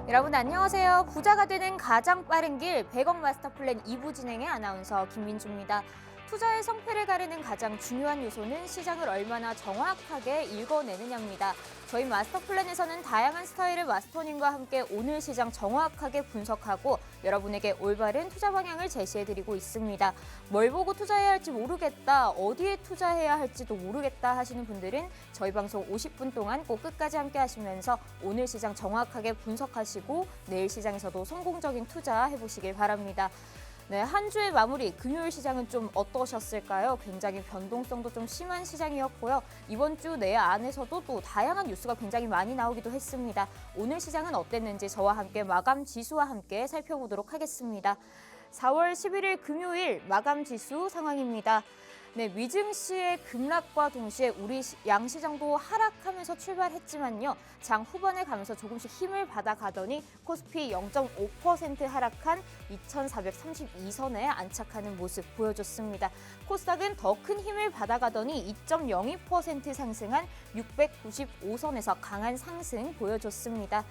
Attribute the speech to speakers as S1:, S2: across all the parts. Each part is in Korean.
S1: 여러분 안녕하세요. 부자가 되는 가장 빠른 길 100억 마스터 플랜 2부 진행의 아나운서 김민주입니다. 투자의 성패를 가르는 가장 중요한 요소는 시장을 얼마나 정확하게 읽어내느냐입니다. 저희 마스터 플랜에서는 다양한 스타일의 마스터님과 함께 오늘 시장 정확하게 분석하고 여러분에게 올바른 투자 방향을 제시해드리고 있습니다. 뭘 보고 투자해야 할지 모르겠다, 어디에 투자해야 할지도 모르겠다 하시는 분들은 저희 방송 50분 동안 꼭 끝까지 함께 하시면서 오늘 시장 정확하게 분석하시고 내일 시장에서도 성공적인 투자 해보시길 바랍니다. 네, 한 주의 마무리, 금요일 시장은 좀 어떠셨을까요? 굉장히 변동성도 좀 심한 시장이었고요. 이번 주 내 안에서도 또 다양한 뉴스가 굉장히 많이 나오기도 했습니다. 오늘 시장은 어땠는지 저와 함께 마감 지수와 함께 살펴보도록 하겠습니다. 4월 11일 금요일 마감 지수 상황입니다. 네, 미증시의 급락과 동시에 우리 양시장도 하락하면서 출발했지만요. 장 후반에 가면서 조금씩 힘을 받아가더니 코스피 0.5% 하락한 2,432선에 안착하는 모습 보여줬습니다. 코스닥은 더 큰 힘을 받아가더니 2.02% 상승한 695선에서 강한 상승 보여줬습니다.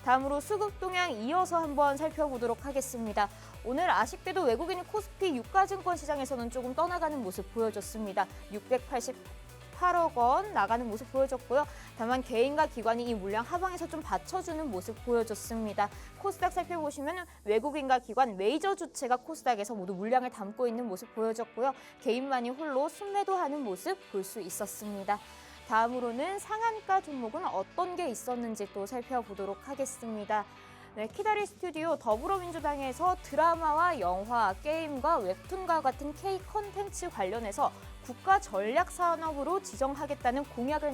S1: 다음으로 수급 동향 이어서 한번 살펴보도록 하겠습니다. 오늘 아쉽게도 외국인 코스피 유가증권 시장에서는 조금 떠나가는 모습 보여줬습니다. 688억 원 나가는 모습 보여줬고요. 다만 개인과 기관이 이 물량 하방에서 좀 받쳐주는 모습 보여줬습니다. 코스닥 살펴보시면 외국인과 기관 메이저 주체가 코스닥에서 모두 물량을 담고 있는 모습 보여줬고요. 개인만이 홀로 순매도하는 모습 볼 수 있었습니다. 다음으로는 상한가 종목은 어떤 게 있었는지 또 살펴보도록 하겠습니다. 네, 키다리 스튜디오 더불어민주당에서 드라마와 영화, 게임과 웹툰과 같은 K 콘텐츠 관련해서 국가 전략 산업으로 지정하겠다는 공약을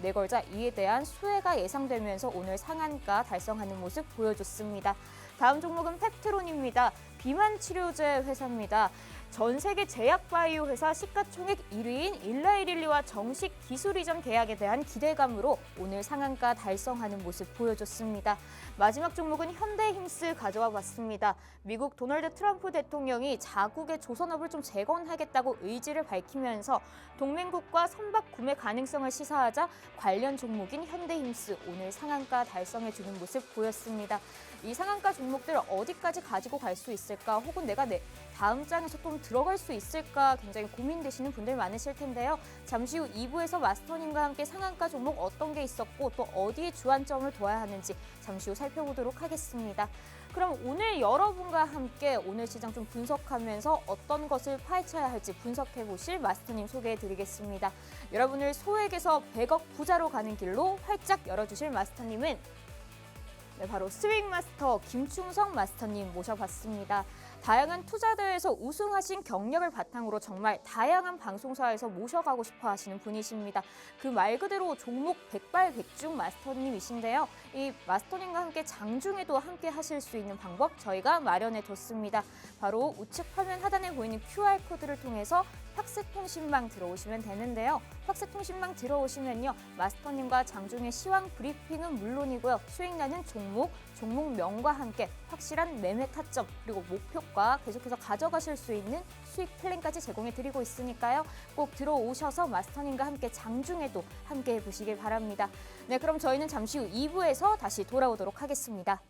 S1: 내걸자 이에 대한 수혜가 예상되면서 오늘 상한가 달성하는 모습 보여줬습니다. 다음 종목은 펩트론입니다. 비만 치료제 회사입니다. 전 세계 제약바이오 회사 시가총액 1위인 일라이릴리와 정식 기술 이전 계약에 대한 기대감으로 오늘 상한가 달성하는 모습 보여줬습니다. 마지막 종목은 현대힘스 가져와 봤습니다. 미국 도널드 트럼프 대통령이 자국의 조선업을 좀 재건하겠다고 의지를 밝히면서 동맹국과 선박 구매 가능성을 시사하자 관련 종목인 현대힘스 오늘 상한가 달성해주는 모습 보였습니다. 이 상한가 종목들 어디까지 가지고 갈 수 있을까, 혹은 내가 다음 장에서 좀 들어갈 수 있을까 굉장히 고민되시는 분들 많으실 텐데요. 잠시 후 2부에서 마스터님과 함께 상한가 종목 어떤 게 있었고 또 어디에 주안점을 둬야 하는지 잠시 후 살펴보도록 하겠습니다. 그럼 오늘 여러분과 함께 오늘 시장 좀 분석하면서 어떤 것을 파헤쳐야 할지 분석해 보실 마스터님 소개해 드리겠습니다. 여러분을 소액에서 100억 부자로 가는 길로 활짝 열어주실 마스터님은 바로 스윙 마스터 김충성 마스터님 모셔봤습니다. 다양한 투자대회에서 우승하신 경력을 바탕으로 정말 다양한 방송사에서 모셔가고 싶어 하시는 분이십니다. 그 말 그대로 종목 백발백중 마스터님이신데요. 이 마스터님과 함께 장중에도 함께 하실 수 있는 방법 저희가 마련해 뒀습니다. 바로 우측 화면 하단에 보이는 QR코드를 통해서 팍스통신망 들어오시면 되는데요. 팍스통신망 들어오시면요. 마스터님과 장중의 시황 브리핑은 물론이고요. 수익나는 종목명과 함께 확실한 매매 타점 그리고 목표가 계속해서 가져가실 수 있는 수익 플랜까지 제공해 드리고 있으니까요. 꼭 들어오셔서 마스터님과 함께 장중에도 함께 해보시길 바랍니다. 네, 그럼 저희는 잠시 후 2부에서 다시 돌아오도록 하겠습니다.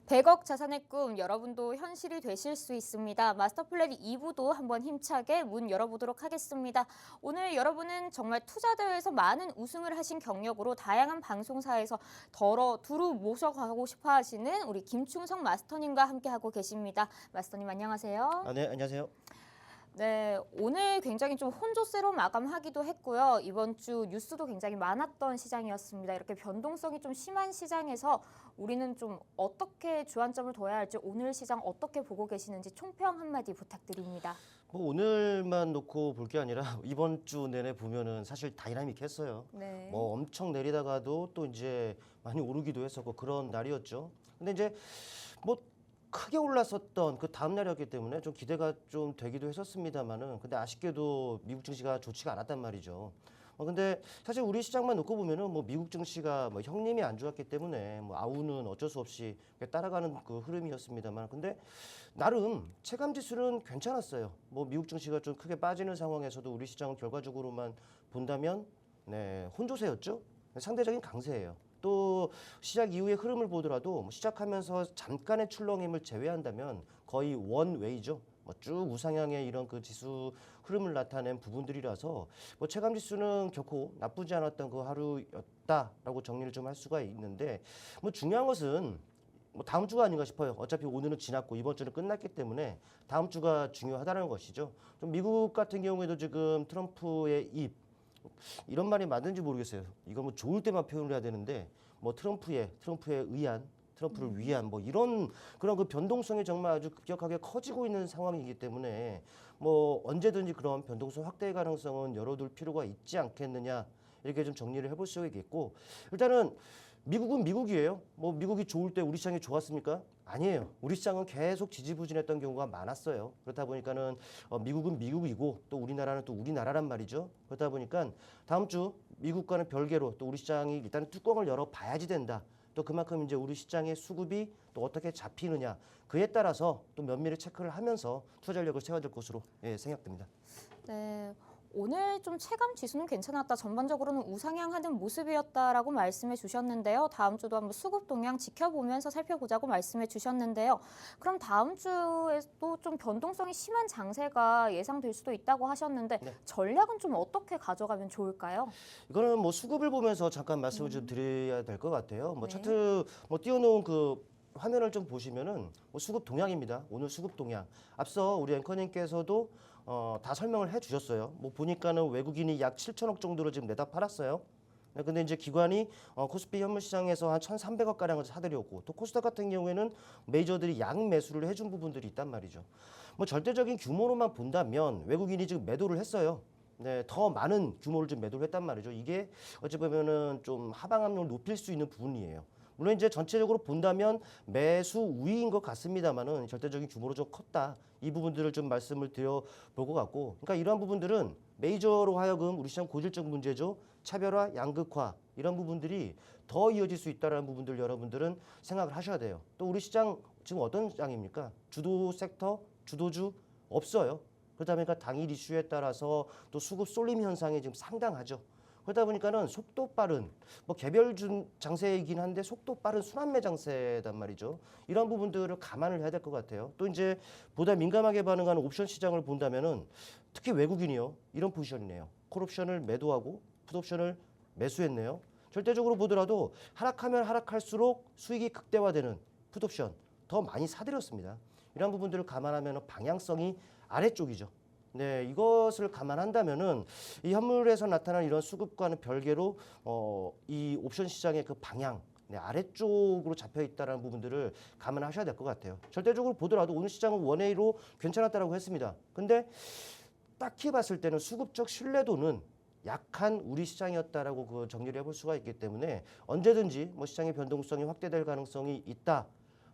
S1: 100억 자산의 꿈 여러분도 현실이 되실 수 있습니다. 마스터플랜 2부도 한번 힘차게 문 열어보도록 하겠습니다. 오늘 여러분은 정말 투자대회에서 많은 우승을 하신 경력으로 다양한 방송사에서 두루 모셔가고 싶어 하시는 우리 김충성 마스터님과 함께하고 계십니다. 마스터님 안녕하세요.
S2: 네, 안녕하세요.
S1: 네, 오늘 굉장히 좀 혼조세로 마감하기도 했고요. 이번 주 뉴스도 굉장히 많았던 시장이었습니다. 이렇게 변동성이 좀 심한 시장에서 우리는 좀 어떻게 주안점을 둬야 할지 오늘 시장 어떻게 보고 계시는지 총평 한마디 부탁드립니다.
S2: 뭐 오늘만 놓고 볼 게 아니라 이번 주 내내 보면은 사실 다이나믹했어요.
S1: 네.
S2: 뭐 엄청 내리다가도 또 이제 많이 오르기도 했었고 그런 날이었죠. 근데 이제 뭐 크게 올랐었던 그 다음 날이었기 때문에 좀 기대가 좀 되기도 했었습니다만은 근데 아쉽게도 미국 증시가 좋지가 않았단 말이죠. 근데 사실 우리 시장만 놓고 보면은 뭐 미국 증시가 뭐 형님이 안 좋았기 때문에 뭐 아우는 어쩔 수 없이 따라가는 그 흐름이었습니다만 근데 나름 체감 지수는 괜찮았어요. 뭐 미국 증시가 좀 크게 빠지는 상황에서도 우리 시장은 결과적으로만 본다면 네, 혼조세였죠. 상대적인 강세예요. 또 시작 이후의 흐름을 보더라도 뭐 시작하면서 잠깐의 출렁임을 제외한다면 거의 원웨이죠. 뭐 쭉 우상향의 이런 그 지수 흐름을 나타낸 부분들이라서 뭐 체감 지수는 결코 나쁘지 않았던 그 하루였다라고 정리를 좀 할 수가 있는데 뭐 중요한 것은 뭐 다음 주가 아닌가 싶어요. 어차피 오늘은 지났고 이번 주는 끝났기 때문에 다음 주가 중요하다는 것이죠. 좀 미국 같은 경우에도 지금 트럼프의 입 이런 말이 맞는지 모르겠어요. 이건 뭐 좋을 때만 표현을 해야 되는데 뭐 트럼프에 의한 트럼프를 위한 뭐 이런 그런 그 변동성이 정말 아주 급격하게 커지고 있는 상황이기 때문에 뭐 언제든지 그런 변동성 확대 가능성은 열어둘 필요가 있지 않겠느냐 이렇게 좀 정리를 해볼 수 있겠고 일단은 미국은 미국이에요. 뭐 미국이 좋을 때 우리 시장이 좋았습니까? 아니에요. 우리 시장은 계속 지지부진했던 경우가 많았어요. 그렇다 보니까는 미국은 미국이고 또 우리나라는 또 우리나라란 말이죠. 그렇다 보니까 다음 주 미국과는 별개로 또 우리 시장이 일단 뚜껑을 열어 봐야지 된다. 또 그만큼 이제 우리 시장의 수급이 또 어떻게 잡히느냐 그에 따라서 또 면밀히 체크를 하면서 투자 전략을 세워야 될 것으로 생각됩니다.
S1: 네. 오늘 좀 체감 지수는 괜찮았다. 전반적으로는 우상향하는 모습이었다라고 말씀해 주셨는데요. 다음 주도 한번 수급 동향 지켜보면서 살펴보자고 말씀해 주셨는데요. 그럼 다음 주에도 좀 변동성이 심한 장세가 예상될 수도 있다고 하셨는데
S2: 네.
S1: 전략은 좀 어떻게 가져가면 좋을까요?
S2: 이거는 뭐 수급을 보면서 잠깐 말씀을 좀 드려야 될 것 같아요. 뭐
S1: 네.
S2: 차트 뭐 띄워놓은 그 화면을 좀 보시면은 뭐 수급 동향입니다. 오늘 수급 동향. 앞서 우리 앵커님께서도 다 설명을 해주셨어요. 뭐 보니까는 외국인이 약 7천억 정도로 지금 내다 팔았어요. 네, 근데 이제 기관이 코스피 현물 시장에서 한 1,300억 가량을 사들였고 또 코스닥 같은 경우에는 메이저들이 양 매수를 해준 부분들이 있단 말이죠. 뭐 절대적인 규모로만 본다면 외국인이 지금 매도를 했어요. 네, 더 많은 규모를 좀 매도를 했단 말이죠. 이게 어찌 보면은 좀 하방 압력을 높일 수 있는 부분이에요. 물론 이제 전체적으로 본다면 매수 우위인 것 같습니다만은 절대적인 규모로 좀 컸다. 이 부분들을 좀 말씀을 드려볼 것 같고, 그러니까 이러한 부분들은 메이저로 하여금 우리 시장 고질적 문제죠. 차별화, 양극화 이런 부분들이 더 이어질 수 있다는 부분들 여러분들은 생각을 하셔야 돼요. 또 우리 시장 지금 어떤 시장입니까? 주도 섹터, 주도주 없어요. 그러다 보니까 당일 이슈에 따라서 또 수급 쏠림 현상이 지금 상당하죠. 그러다 보니까는 속도 빠른 뭐 개별 장세이긴 한데 속도 빠른 순환매 장세단 말이죠. 이런 부분들을 감안을 해야 될 것 같아요. 또 이제 보다 민감하게 반응하는 옵션 시장을 본다면은 특히 외국인이요. 이런 포지션이네요. 콜옵션을 매도하고 풋옵션을 매수했네요. 절대적으로 보더라도 하락하면 하락할수록 수익이 극대화되는 풋옵션 더 많이 사들였습니다. 이런 부분들을 감안하면 방향성이 아래쪽이죠. 네, 이것을 감안한다면은 이 현물에서 나타나는 이런 수급과는 별개로 이 옵션 시장의 그 방향 네, 아래쪽으로 잡혀 있다는 부분들을 감안하셔야 될 것 같아요. 절대적으로 보더라도 오늘 시장은 원웨이로 괜찮았다라고 했습니다. 근데 딱히 봤을 때는 수급적 신뢰도는 약한 우리 시장이었다라고 그 정리를 해볼 수가 있기 때문에 언제든지 뭐 시장의 변동성이 확대될 가능성이 있다.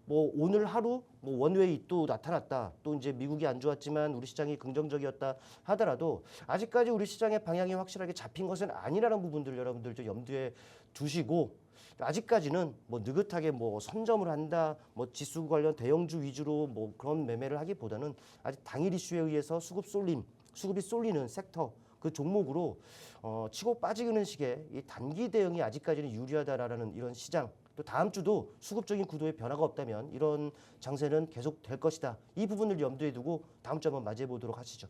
S2: 뭐 오늘 하루 뭐 원웨이 또 나타났다. 또 이제 미국이 안 좋았지만 우리 시장이 긍정적이었다 하더라도 아직까지 우리 시장의 방향이 확실하게 잡힌 것은 아니라는 부분들 여러분들 좀 염두에 두시고 아직까지는 뭐 느긋하게 뭐 선점을 한다, 뭐 지수 관련 대형주 위주로 뭐 그런 매매를 하기보다는 아직 당일 이슈에 의해서 수급이 쏠리는 섹터 그 종목으로 치고 빠지는 식의 이 단기 대응이 아직까지는 유리하다라는 이런 시장 또 다음 주도 수급적인 구도에 변화가 없다면 이런 장세는 계속 될 것이다. 이 부분을 염두에 두고 다음 주 한번 맞이해 보도록 하시죠.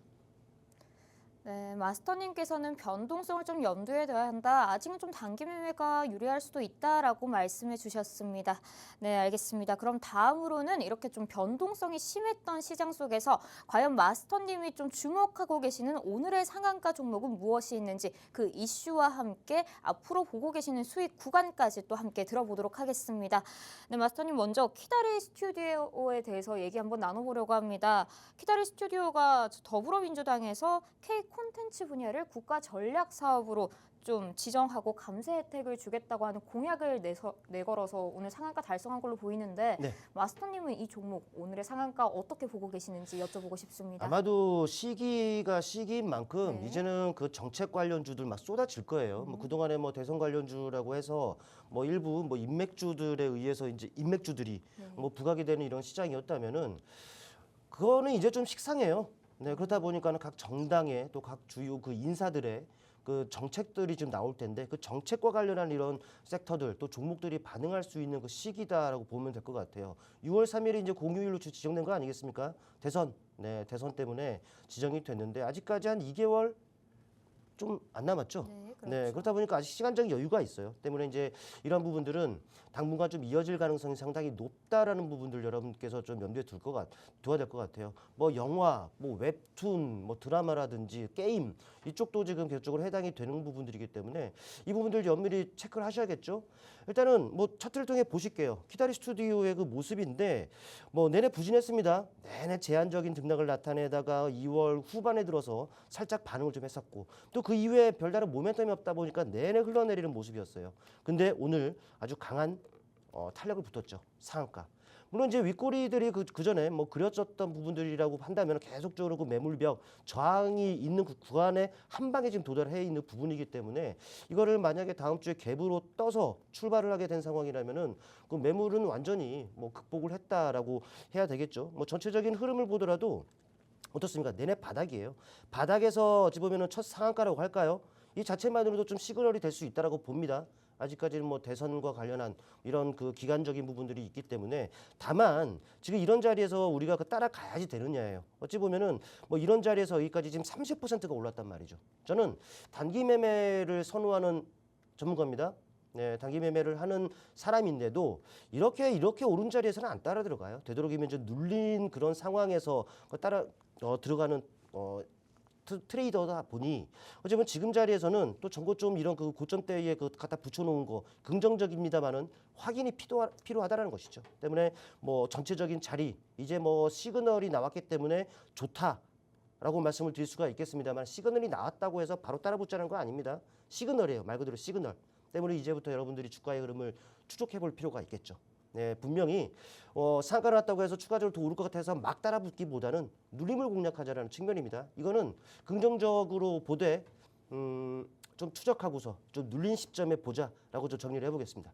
S1: 네, 마스터님께서는 변동성을 좀 염두에 둬야 한다. 아직은 좀 단기 매매가 유리할 수도 있다라고 말씀해 주셨습니다. 네, 알겠습니다. 그럼 다음으로는 이렇게 좀 변동성이 심했던 시장 속에서 과연 마스터님이 좀 주목하고 계시는 오늘의 상한가 종목은 무엇이 있는지 그 이슈와 함께 앞으로 보고 계시는 수익 구간까지 또 함께 들어보도록 하겠습니다. 네, 마스터님 먼저 키다리 스튜디오에 대해서 얘기 한번 나눠보려고 합니다. 키다리 스튜디오가 더불어민주당에서 K 콘텐츠 분야를 국가 전략 사업으로 좀 지정하고 감세 혜택을 주겠다고 하는 공약을 내걸어서 오늘 상한가 달성한 걸로 보이는데
S2: 네.
S1: 마스터님은 이 종목 오늘의 상한가 어떻게 보고 계시는지 여쭤보고 싶습니다.
S2: 아마도 시기가 시기인 만큼
S1: 네.
S2: 이제는 그 정책 관련주들 막 쏟아질 거예요. 뭐 그동안에 뭐 대선 관련주라고 해서 뭐 일부 뭐 인맥주들에 의해서 이제 인맥주들이 뭐 부각이 되는 이런 시장이었다면은 그거는 이제 좀 식상해요. 네, 그렇다 보니까는 각 정당의 또 각 주요 그 인사들의 그 정책들이 좀 나올 텐데 그 정책과 관련한 이런 섹터들 또 종목들이 반응할 수 있는 그 시기다라고 보면 될 것 같아요. 6월 3일이 이제 공휴일로 지정된 거 아니겠습니까? 대선, 네, 대선 때문에 지정이 됐는데 아직까지 한 2개월 좀 안 남았죠.
S1: 네, 그렇죠.
S2: 네, 그렇다 보니까 아직 시간적인 여유가 있어요. 때문에 이제 이런 부분들은 당분간 좀 이어질 가능성이 상당히 높다라는 부분들 여러분께서 좀 염두에 둬야 될 것 같아요. 뭐 영화, 뭐 웹툰, 뭐 드라마라든지 게임 이쪽도 지금 계속적으로 해당이 되는 부분들이기 때문에 이 부분들 엄밀히 체크를 하셔야겠죠. 일단은 뭐 차트를 통해 보실게요. 키다리 스튜디오의 그 모습인데 뭐 내내 부진했습니다. 내내 제한적인 등락을 나타내다가 2월 후반에 들어서 살짝 반응을 좀 했었고 또 그 이후에 별다른 모멘텀이 없다 보니까 내내 흘러내리는 모습이었어요. 근데 오늘 아주 강한 탄력을 붙었죠. 상한가. 물론 이제 윗꼬리들이 그 전에 뭐 그려졌던 부분들이라고 한다면 계속적으로 그 매물벽 저항이 있는 그 구간에 한 방에 지금 도달해 있는 부분이기 때문에 이거를 만약에 다음 주에 갭으로 떠서 출발을 하게 된 상황이라면은 그 매물은 완전히 뭐 극복을 했다라고 해야 되겠죠. 뭐 전체적인 흐름을 보더라도 어떻습니까? 내내 바닥이에요. 바닥에서 어찌 보면은 첫 상한가라고 할까요? 이 자체만으로도 좀 시그널이 될 수 있다라고 봅니다. 아직까지는 뭐 대선과 관련한 이런 그 기간적인 부분들이 있기 때문에 다만 지금 이런 자리에서 우리가 그 따라가야지 되느냐예요. 어찌 보면은 뭐 이런 자리에서 여기까지 지금 30%가 올랐단 말이죠. 저는 단기 매매를 선호하는 전문가입니다. 네, 단기 매매를 하는 사람인데도 이렇게 오른 자리에서는 안 따라 들어가요. 되도록이면 이제 눌린 그런 상황에서 따라 들어가는 트레이더다 보니 어쩌면 지금 자리에서는 또 전고 좀 이런 그 고점대에 그 갖다 붙여놓은 거 긍정적입니다만은 확인이 필요하다라는 것이죠. 때문에 뭐 전체적인 자리 이제 뭐 시그널이 나왔기 때문에 좋다라고 말씀을 드릴 수가 있겠습니다만 시그널이 나왔다고 해서 바로 따라 붙자는 거 아닙니다. 시그널이에요. 말 그대로 시그널. 때문에 이제부터 여러분들이 주가의 흐름을 추적해 볼 필요가 있겠죠. 네, 분명히 상한가를 났다고 해서 추가적으로 더 오를 것 같아서 막 따라붙기보다는 눌림을 공략하자라는 측면입니다. 이거는 긍정적으로 보되 좀 추적하고서 좀 눌린 시점에 보자라고 좀 정리를 해보겠습니다.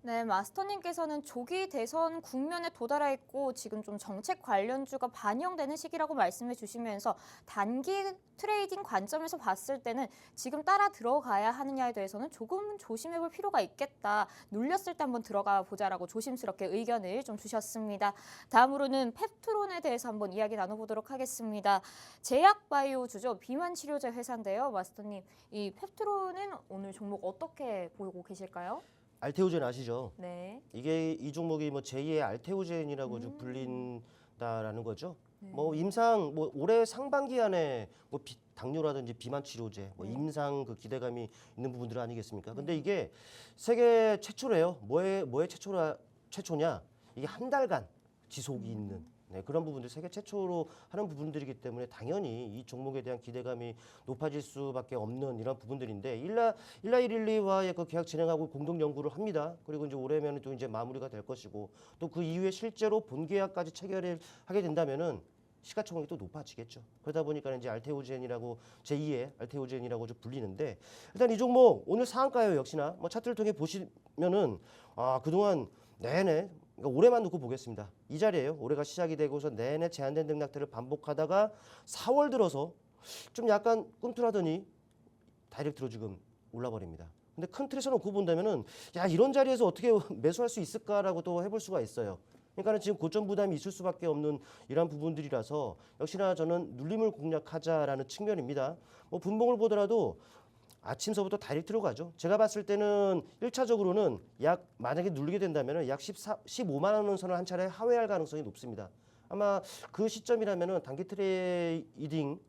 S1: 네, 마스터님께서는 조기 대선 국면에 도달해 있고 지금 좀 정책 관련주가 반영되는 시기라고 말씀해 주시면서 단기 트레이딩 관점에서 봤을 때는 지금 따라 들어가야 하느냐에 대해서는 조금은 조심해 볼 필요가 있겠다. 눌렸을 때 한번 들어가 보자라고 조심스럽게 의견을 좀 주셨습니다. 다음으로는 펩트론에 대해서 한번 이야기 나눠보도록 하겠습니다. 제약바이오주죠. 비만 치료제 회사인데요. 마스터님, 이 펩트론은 오늘 종목 어떻게 보고 계실까요?
S2: 알테오젠 아시죠?
S1: 네.
S2: 이게 이 종목이 뭐 제2의 알테오젠이라고 좀 불린다라는 거죠.
S1: 네.
S2: 뭐 임상 뭐 올해 상반기 안에 뭐 당뇨라든지 비만 치료제, 뭐
S1: 네.
S2: 임상 그 기대감이 있는 부분들 아니겠습니까? 근데 이게 세계 최초래요. 뭐의 최초냐? 이게 한 달간 지속이 있는 네, 그런 부분들 세계 최초로 하는 부분들이기 때문에 당연히 이 종목에 대한 기대감이 높아질 수밖에 없는 이런 부분들인데 일라일릴리와의 그 계약 진행하고 공동 연구를 합니다. 그리고 이제 올해면 또 이제 마무리가 될 것이고 또 그 이후에 실제로 본 계약까지 체결을 하게 된다면은 시가총액이 또 높아지겠죠. 그러다 보니까 이제 알테오젠이라고 제2의 알테오젠이라고 좀 불리는데 일단 이 종목 오늘 상한가요 역시나 뭐 차트를 통해 보시면은 그동안 내내 그러니까 올해만 놓고 보겠습니다. 이 자리에요. 올해가 시작이 되고서 내내 제한된 등락들을 반복하다가 4월 들어서 좀 약간 꿈틀하더니 다이렉트로 지금 올라버립니다. 근데 큰 틀에서 놓고 본다면은 야 이런 자리에서 어떻게 매수할 수 있을까라고 또 해볼 수가 있어요. 그러니까는 지금 고점 부담이 있을 수밖에 없는 이러한 부분들이라서 역시나 저는 눌림을 공략하자라는 측면입니다. 뭐 분봉을 보더라도 아침서부터 다이렉트로 가죠. 제가 봤을 때는 1차적으로는 약 만약에 눌리게 된다면 약 15만 원 선을 한 차례 하회할 가능성이 높습니다. 아마 그 시점이라면은 단기 트레이딩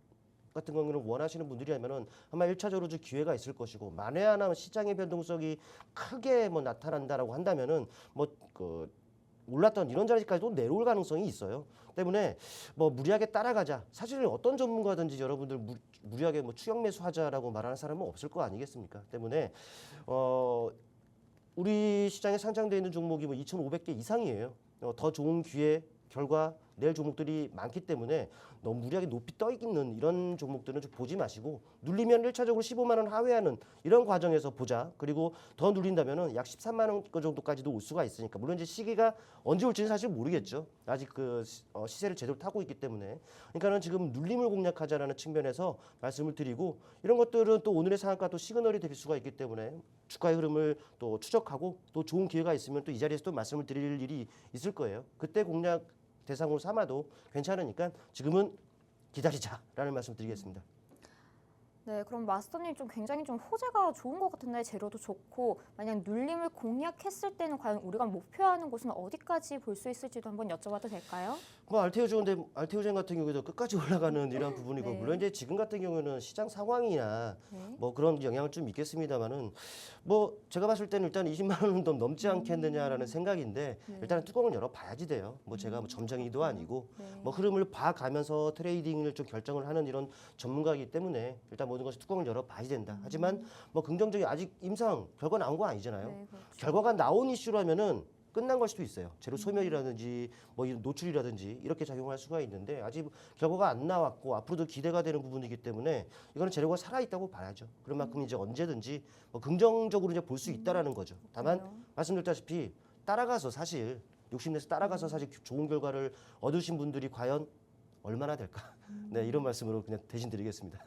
S2: 같은 경우는 원하시는 분들이라면은 아마 1차적으로 좀 기회가 있을 것이고 만에 하나 시장의 변동성이 크게 뭐 나타난다라고 한다면은 뭐그 올랐던 이런 자리까지도 내려올 가능성이 있어요. 때문에 뭐 무리하게 따라가자. 사실 어떤 전문가든지 여러분들 무리하게 뭐 추격 매수하자라고 말하는 사람은 없을 거 아니겠습니까? 때문에 우리 시장에 상장되어 있는 종목이 뭐 2,500개 이상이에요. 더 좋은 기회 결과 낼 종목들이 많기 때문에 너무 무리하게 높이 떠 있는 이런 종목들은 좀 보지 마시고 눌리면 1차적으로 15만 원 하회하는 이런 과정에서 보자. 그리고 더 눌린다면은 약 13만 원 정도까지도 올 수가 있으니까 물론 이제 시기가 언제 올지는 사실 모르겠죠. 아직 그 시세를 제대로 타고 있기 때문에 그러니까는 지금 눌림을 공략하자라는 측면에서 말씀을 드리고 이런 것들은 또 오늘의 상한가 또 시그널이 될 수가 있기 때문에 주가의 흐름을 또 추적하고 또 좋은 기회가 있으면 또 이 자리에서 또 말씀을 드릴 일이 있을 거예요. 그때 공략 대상으로 삼아도 괜찮으니까 지금은 기다리자라는 말씀 드리겠습니다.
S1: 네, 그럼 마스터님 좀 굉장히 좀 호재가 좋은 것 같은데 재료도 좋고 만약 눌림을 공략했을 때는 과연 우리가 목표하는 곳은 어디까지 볼 수 있을지도 한번 여쭤봐도 될까요?
S2: 뭐 알테오젠 같은 경우에도 끝까지 올라가는 이런 부분이고
S1: 네.
S2: 물론 이제 지금 같은 경우는 시장 상황이나
S1: 네.
S2: 뭐 그런 영향을 좀 있겠습니다만은 뭐 제가 봤을 때는 일단 20만 원은 더 넘지 않겠느냐라는 생각인데
S1: 네.
S2: 일단 뚜껑을 열어 봐야지 돼요. 뭐 제가 뭐 점쟁이도 아니고
S1: 네.
S2: 뭐 흐름을 봐가면서 트레이딩을 좀 결정을 하는 이런 전문가이기 때문에 일단 모든 것이 뚜껑을 열어 봐야 된다. 하지만 뭐 긍정적인 아직 임상 결과 나온 거 아니잖아요.
S1: 네, 그렇죠.
S2: 결과가 나온 이슈라면은 끝난 걸 수도 있어요. 재료 소멸이라든지 뭐 이런 노출이라든지 이렇게 작용할 수가 있는데 아직 결과가 안 나왔고 앞으로도 기대가 되는 부분이기 때문에 이거는 재료가 살아 있다고 봐야죠. 그런 만큼 이제 언제든지 뭐 긍정적으로 이제 볼 수 있다라는 거죠. 다만
S1: 그렇군요.
S2: 말씀드렸다시피 따라가서 사실 욕심내서 따라가서 사실 좋은 결과를 얻으신 분들이 과연 얼마나 될까? 네, 이런 말씀으로 그냥 대신 드리겠습니다.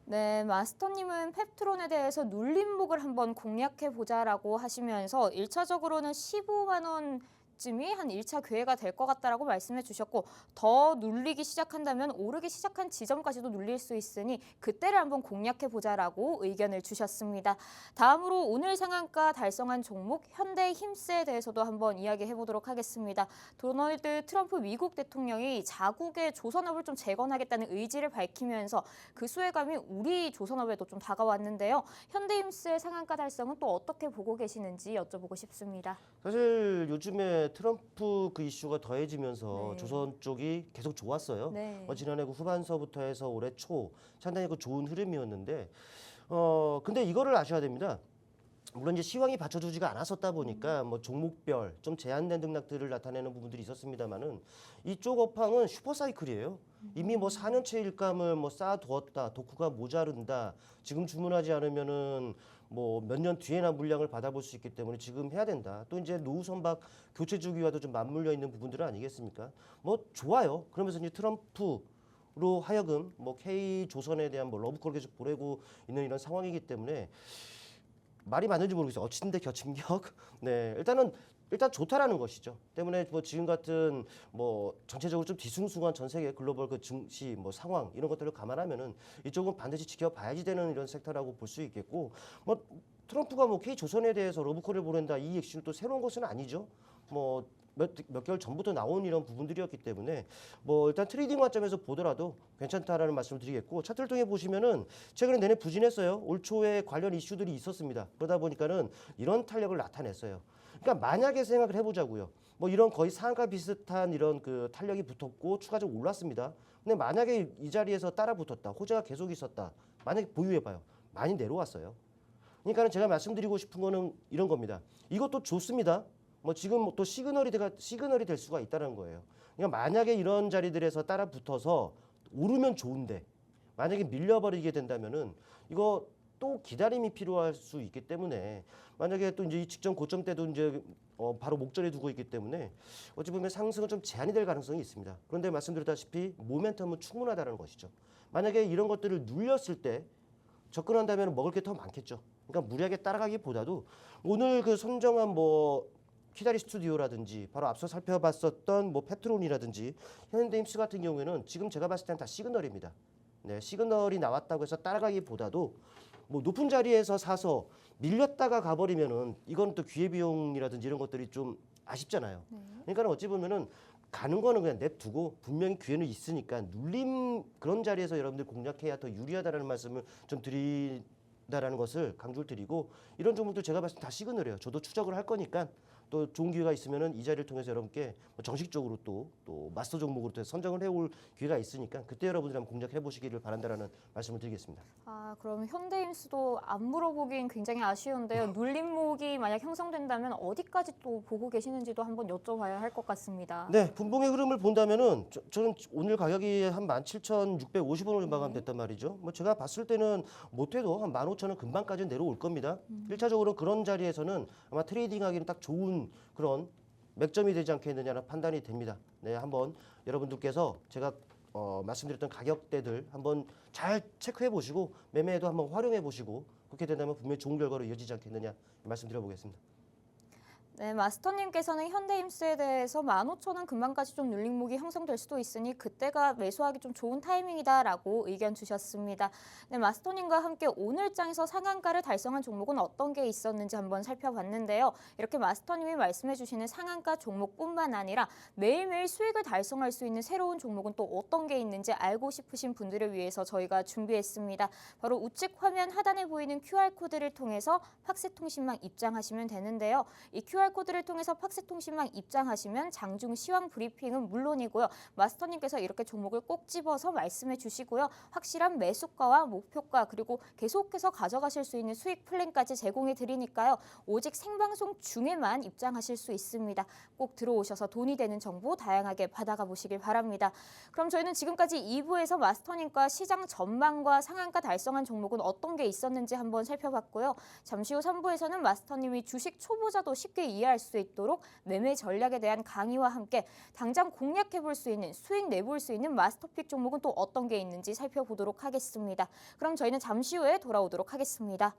S1: 네, 마스터님은 펩트론에 대해서 눌림목을 한번 공략해 보자라고 하시면서 1차적으로는 15만 원쯤이 한 1차 기회가 될 것 같다라고 말씀해 주셨고 더 눌리기 시작한다면 오르기 시작한 지점까지도 눌릴 수 있으니 그때를 한번 공략해 보자라고 의견을 주셨습니다. 다음으로 오늘 상한가 달성한 종목 현대힘스에 대해서도 한번 이야기해 보도록 하겠습니다. 도널드 트럼프 미국 대통령이 자국의 조선업을 좀 재건하겠다는 의지를 밝히면서 그 수혜감이 우리 조선업에도 좀 다가왔는데요. 현대힘스의 상한가 달성은 또 어떻게 보고 계시는지 여쭤보고 싶습니다.
S2: 사실 요즘에 트럼프 그 이슈가 더해지면서
S1: 네.
S2: 조선 쪽이 계속 좋았어요.
S1: 네.
S2: 지난해 그 후반서부터 해서 올해 초 상당히 그 좋은 흐름이었는데 근데 이거를 아셔야 됩니다. 물론 이제 시황이 받쳐주지가 않았었다 보니까 뭐 종목별 좀 제한된 등락들을 나타내는 부분들이 있었습니다만은 이쪽 업황은 슈퍼사이클이에요. 이미 뭐 4년째 일감을 뭐 쌓아두었다, 도쿠가 모자른다. 지금 주문하지 않으면은 뭐 몇 년 뒤에나 물량을 받아볼 수 있기 때문에 지금 해야 된다. 또 이제 노후 선박 교체 주기와도 좀 맞물려 있는 부분들은 아니겠습니까? 뭐 좋아요. 그러면서 이제 트럼프로 하여금 뭐 K 조선에 대한 뭐 러브콜을 계속 보내고 있는 이런 상황이기 때문에. 말이 맞는지 모르겠어요. 엎친데 겹친격. 네, 일단 좋다라는 것이죠. 때문에 뭐 지금 같은 뭐 전체적으로 좀 뒤숭숭한 전 세계 글로벌 그 증시 뭐 상황 이런 것들을 감안하면은 이쪽은 반드시 지켜봐야지 되는 이런 섹터라고 볼 수 있겠고 뭐 트럼프가 뭐 K 조선에 대해서 러브콜을 보낸다 이 액션은 또 새로운 것은 아니죠. 뭐 몇 개월 전부터 나온 이런 부분들이었기 때문에 뭐 일단 트레이딩 관점에서 보더라도 괜찮다라는 말씀을 드리겠고 차트를 통해 보시면은 최근에 내내 부진했어요. 올 초에 관련 이슈들이 있었습니다. 그러다 보니까는 이런 탄력을 나타냈어요. 그러니까 만약에 생각을 해보자고요. 뭐 이런 거의 상한가 비슷한 이런 그 탄력이 붙었고 추가적으로 올랐습니다. 근데 만약에 이 자리에서 따라 붙었다, 호재가 계속 있었다. 만약에 보유해봐요. 많이 내려왔어요. 그러니까는 제가 말씀드리고 싶은 거는 이런 겁니다. 이것도 좋습니다. 뭐 지금 또 시그널이 될 수가 있다는 거예요. 그러니까 만약에 이런 자리들에서 따라 붙어서 오르면 좋은데 만약에 밀려버리게 된다면은 이거 또 기다림이 필요할 수 있기 때문에 만약에 또 이제 이 직전 고점 때도 이제 바로 목전에 두고 있기 때문에 어찌 보면 상승은 좀 제한이 될 가능성이 있습니다. 그런데 말씀드렸다시피 모멘텀은 충분하다는 것이죠. 만약에 이런 것들을 눌렸을 때 접근한다면 먹을 게 더 많겠죠. 그러니까 무리하게 따라가기보다도 오늘 그 선정한 뭐 키다리 스튜디오라든지 바로 앞서 살펴봤었던 뭐 페트론이라든지 현대임스 같은 경우에는 지금 제가 봤을 때는 다 시그널입니다. 네, 시그널이 나왔다고 해서 따라가기보다도 뭐 높은 자리에서 사서 밀렸다가 가버리면은 이건 또 기회비용이라든지 이런 것들이 좀 아쉽잖아요. 그러니까 어찌 보면은 가는 거는 그냥 냅두고 분명히 기회는 있으니까 눌림 그런 자리에서 여러분들 공략해야 더 유리하다라는 말씀을 좀 드린다라는 것을 강조를 드리고 이런 종목도 제가 봤을 때 다 시그널이에요. 저도 추적을 할 거니까 또 좋은 기회가 있으면은 이 자리를 통해서 여러분께 뭐 정식적으로 또 마스터 종목으로 또 선정을 해올 기회가 있으니까 그때 여러분들 한번 공략해 보시기를 바란다라는 말씀을 드리겠습니다.
S1: 아, 그럼 현대임스도 안 물어보긴 굉장히 아쉬운데요. 눌림목이 만약 형성된다면 어디까지 또 보고 계시는지도 한번 여쭤봐야 할 것 같습니다.
S2: 네, 분봉의 흐름을 본다면은 저는 오늘 가격이 한 17,650원으로 마감됐단 말이죠. 뭐 제가 봤을 때는 못해도 한 15,000원 금방까지는 내려올 겁니다. 1차적으로 그런 자리에서는 아마 트레이딩하기는 딱 좋은 그런 맥점이 되지 않겠느냐는 판단이 됩니다. 네, 한번 여러분들께서 제가 말씀드렸던 가격대들 한번 잘 체크해 보시고 매매에도 한번 활용해 보시고 그렇게 된다면 분명히 좋은 결과로 이어지지 않겠느냐 말씀드려보겠습니다.
S1: 네, 마스터님께서는 현대임스에 대해서 15,000원 금방까지 좀 눌림목이 형성될 수도 있으니 그때가 매수하기 좀 좋은 타이밍이다라고 의견 주셨습니다. 네, 마스터님과 함께 오늘장에서 상한가를 달성한 종목은 어떤 게 있었는지 한번 살펴봤는데요. 이렇게 마스터님이 말씀해 주시는 상한가 종목뿐만 아니라 매일매일 수익을 달성할 수 있는 새로운 종목은 또 어떤 게 있는지 알고 싶으신 분들을 위해서 저희가 준비했습니다. 바로 우측 화면 하단에 보이는 QR코드를 통해서 팍스통신망 입장하시면 되는데요. 이 QR코드를 통해서 팍스통신망 입장하시면 장중 시황 브리핑은 물론이고요. 마스터님께서 이렇게 종목을 꼭 집어서 말씀해 주시고요. 확실한 매수가와 목표가 그리고 계속해서 가져가실 수 있는 수익 플랜까지 제공해 드리니까요. 오직 생방송 중에만 입장하실 수 있습니다. 꼭 들어오셔서 돈이 되는 정보 다양하게 받아가 보시길 바랍니다. 그럼 저희는 지금까지 2부에서 마스터님과 시장 전망과 상한가 달성한 종목은 어떤 게 있었는지 한번 살펴봤고요. 잠시 후 3부에서는 마스터님이 주식 초보자도 쉽게 이해할 수 있도록 매매 전략에 대한 강의와 함께 당장 공략해 볼 수 있는 수익 내볼 수 있는 마스터픽 종목은 또 어떤 게 있는지 살펴보도록 하겠습니다. 그럼 저희는 잠시 후에 돌아오도록 하겠습니다.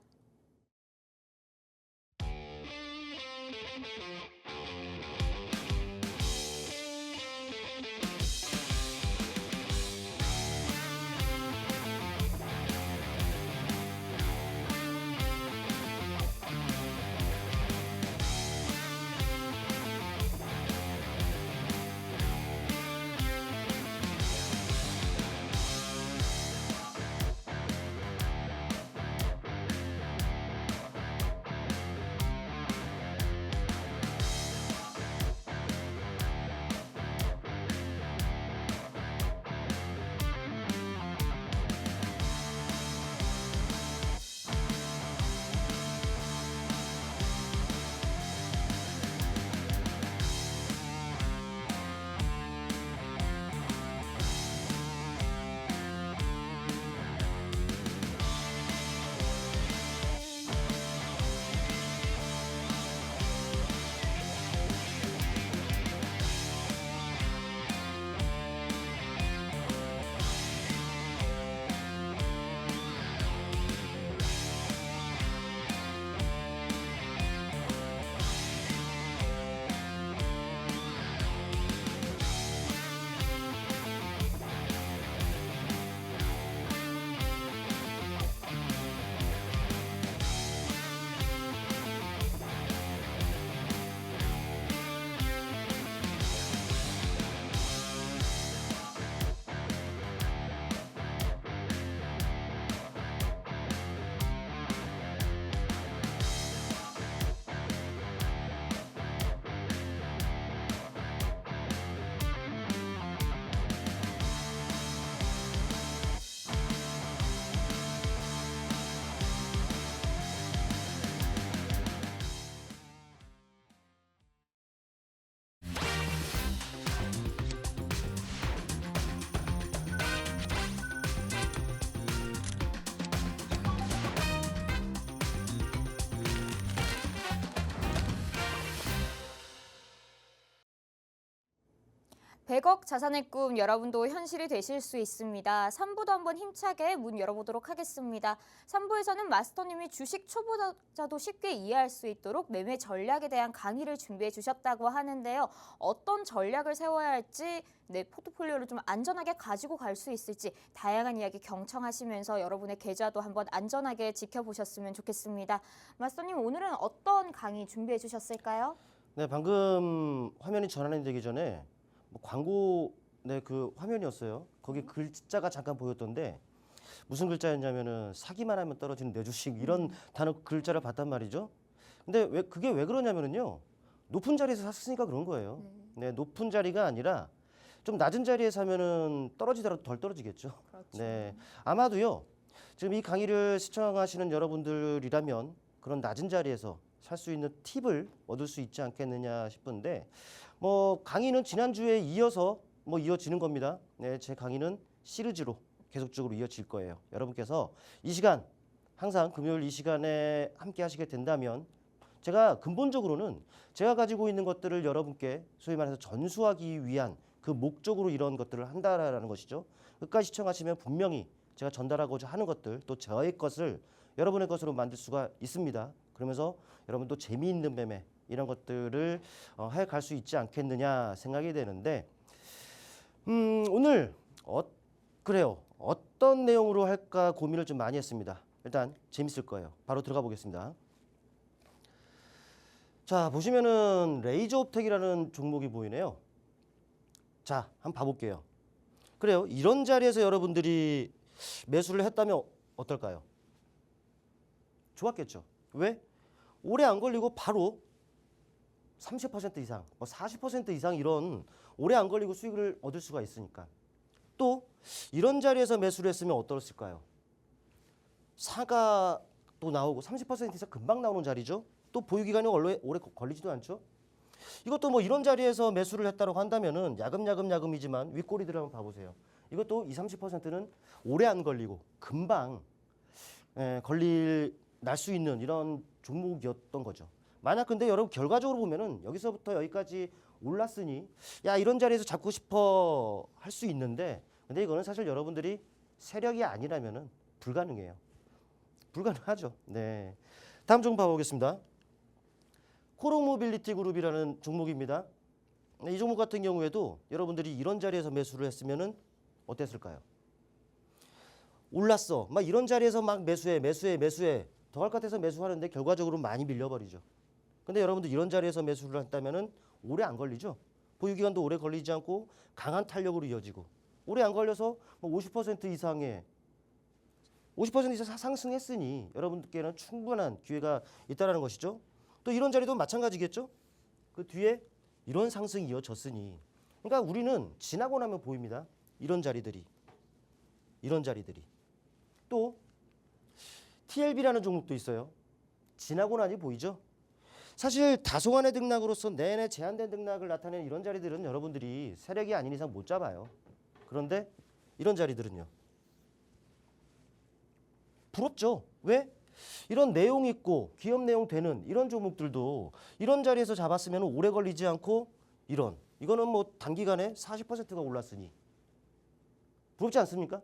S1: 100억 자산의 꿈 여러분도 현실이 되실 수 있습니다. 3부도 한번 힘차게 문 열어보도록 하겠습니다. 3부에서는 마스터님이 주식 초보자도 쉽게 이해할 수 있도록 매매 전략에 대한 강의를 준비해 주셨다고 하는데요. 어떤 전략을 세워야 할지, 내 포트폴리오를 좀 안전하게 가지고 갈 수 있을지 다양한 이야기 경청하시면서 여러분의 계좌도 한번 안전하게 지켜보셨으면 좋겠습니다. 마스터님, 오늘은 어떤 강의 준비해 주셨을까요?
S2: 네, 방금 화면이 전환이 되기 전에 뭐 광고 그 화면이었어요. 거기 글자가 잠깐 보였던데 무슨 글자였냐면은 사기만 하면 떨어지는 내 주식 이런 단어 글자를 봤단 말이죠. 근데 그게 왜 그러냐면은요. 높은 자리에서 샀으니까 그런 거예요. 네, 높은 자리가 아니라 좀 낮은 자리에 사면은 떨어지더라도 덜 떨어지겠죠.
S1: 그렇죠.
S2: 네, 아마도요. 지금 이 강의를 시청하시는 여러분들이라면 그런 낮은 자리에서 살 수 있는 팁을 얻을 수 있지 않겠느냐 싶은데 뭐 강의는 지난주에 이어서 이어지는 겁니다. 네, 제 강의는 시리즈로 계속적으로 이어질 거예요. 여러분께서 이 시간 항상 금요일 이 시간에 함께 하시게 된다면 제가 근본적으로는 제가 가지고 있는 것들을 여러분께 소위 말해서 전수하기 위한 그 목적으로 이런 것들을 한다라는 것이죠. 끝까지 시청하시면 분명히 제가 전달하고자 하는 것들 또 저의 것을 여러분의 것으로 만들 수가 있습니다. 그러면서 여러분도 재미있는 매매 이런 것들을 해갈 수 있지 않겠느냐 생각이 되는데 오늘 그래요. 어떤 내용으로 할까 고민을 좀 많이 했습니다. 일단 재밌을 거예요. 바로 들어가 보겠습니다. 자, 보시면은 레이저 옵텍이라는 종목이 보이네요. 자, 한번 봐볼게요. 그래요. 이런 자리에서 여러분들이 매수를 했다면 어떨까요? 좋았겠죠. 왜? 오래 안 걸리고 바로 30% 이상, 40% 이상 이런 오래 안 걸리고 수익을 얻을 수가 있으니까. 또 이런 자리에서 매수를 했으면 어떨까요? 사가 또 나오고 30% 이상 금방 나오는 자리죠. 또 보유 기간이 오래 걸리지도 않죠. 이것도 뭐 이런 자리에서 매수를 했다고 한다면은 야금야금이지만 윗꼬리들 한번 봐보세요. 이것도 30%는 오래 안 걸리고 금방 날 수 있는 이런 종목이었던 거죠. 만약 근데 여러분 결과적으로 보면은 여기서부터 여기까지 올랐으니 야 이런 자리에서 잡고 싶어 할 수 있는데 근데 이거는 사실 여러분들이 세력이 아니라면은 불가능해요. 불가능하죠. 네. 다음 종목 봐보겠습니다. 코로모빌리티 그룹이라는 종목입니다. 이 종목 같은 경우에도 여러분들이 이런 자리에서 매수를 했으면은 어땠을까요? 올랐어. 막 이런 자리에서 막 매수해. 더 할 것 같아서 매수하는데 결과적으로 많이 밀려버리죠. 근데 여러분들 이런 자리에서 매수를 한다면은 오래 안 걸리죠. 보유 기간도 오래 걸리지 않고 강한 탄력으로 이어지고 오래 안 걸려서 50% 이상의 50% 이상 상승했으니 여러분들께는 충분한 기회가 있다라는 것이죠. 또 이런 자리도 마찬가지겠죠. 그 뒤에 이런 상승이 이어졌으니 그러니까 우리는 지나고 나면 보입니다. 이런 자리들이 또 TLB라는 종목도 있어요. 지나고 나니 보이죠? 사실 다소간의 등락으로서 내내 제한된 등락을 나타내는 이런 자리들은 여러분들이 세력이 아닌 이상 못 잡아요. 그런데 이런 자리들은요. 부럽죠? 왜? 이런 내용 있고 기업 내용 되는 이런 종목들도 이런 자리에서 잡았으면 오래 걸리지 않고 이거는 뭐 단기간에 40%가 올랐으니 부럽지 않습니까?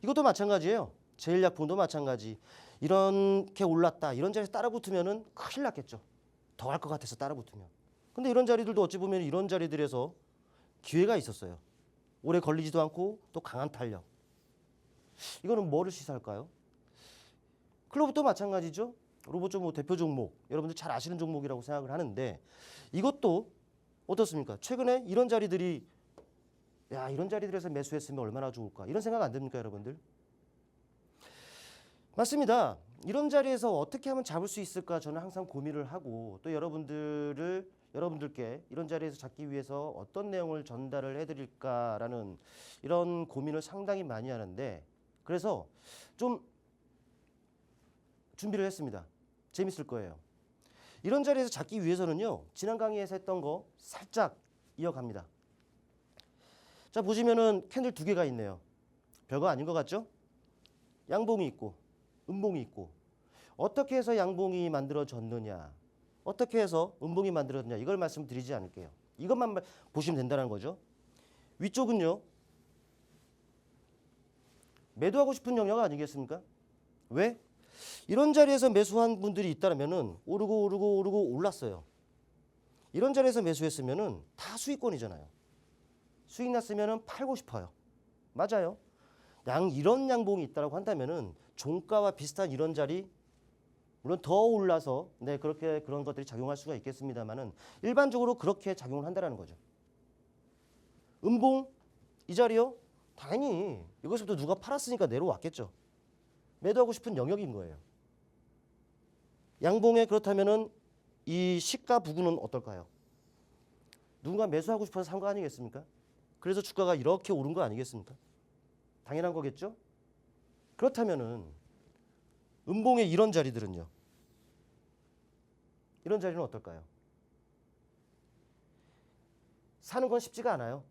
S2: 이것도 마찬가지예요. 제일약품도 마찬가지. 이렇게 올랐다. 이런 자리에서 따라 붙으면은 큰일 났겠죠. 더 할 것 같아서 따라 붙으면. 근데 이런 자리들도 어찌 보면 이런 자리들에서 기회가 있었어요. 오래 걸리지도 않고 또 강한 탄력. 이거는 뭐를 시사할까요? 클로브도 마찬가지죠. 로봇 종목 대표 종목. 여러분들 잘 아시는 종목이라고 생각을 하는데 이것도 어떻습니까? 최근에 이런 자리들이 이런 자리들에서 매수했으면 얼마나 좋을까? 이런 생각 안 듭니까, 여러분들? 맞습니다. 이런 자리에서 어떻게 하면 잡을 수 있을까 저는 항상 고민을 하고 또 여러분들께 이런 자리에서 잡기 위해서 어떤 내용을 전달을 해드릴까라는 이런 고민을 상당히 많이 하는데 그래서 좀 준비를 했습니다. 재밌을 거예요. 이런 자리에서 잡기 위해서는요. 지난 강의에서 했던 거 살짝 이어갑니다. 자 보시면은 캔들 두 개가 있네요. 별거 아닌 것 같죠? 양봉이 있고 음봉이 있고 어떻게 해서 양봉이 만들어졌느냐 어떻게 해서 음봉이 만들어졌느냐 이걸 말씀드리지 않을게요. 이것만 보시면 된다는 거죠. 위쪽은요. 매도하고 싶은 영역 아니겠습니까? 왜? 이런 자리에서 매수한 분들이 있다면은 오르고 올랐어요. 이런 자리에서 매수했으면은 다 수익권이잖아요. 수익 났으면은 팔고 싶어요. 맞아요. 이런 양봉이 있다라고 한다면은 종가와 비슷한 이런 자리, 물론 더 올라서 그렇게 그런 것들이 작용할 수가 있겠습니다만은 일반적으로 그렇게 작용을 한다라는 거죠. 음봉 이 자리요? 당연히 이것부터 누가 팔았으니까 내려왔겠죠. 매도하고 싶은 영역인 거예요. 양봉에 그렇다면은 이 시가 부근은 어떨까요? 누군가 매수하고 싶어서 산 거 아니겠습니까? 그래서 주가가 이렇게 오른 거 아니겠습니까? 당연한 거겠죠? 그렇다면은 음봉의 이런 자리들은요. 이런 자리는 어떨까요? 사는 건 쉽지가 않아요.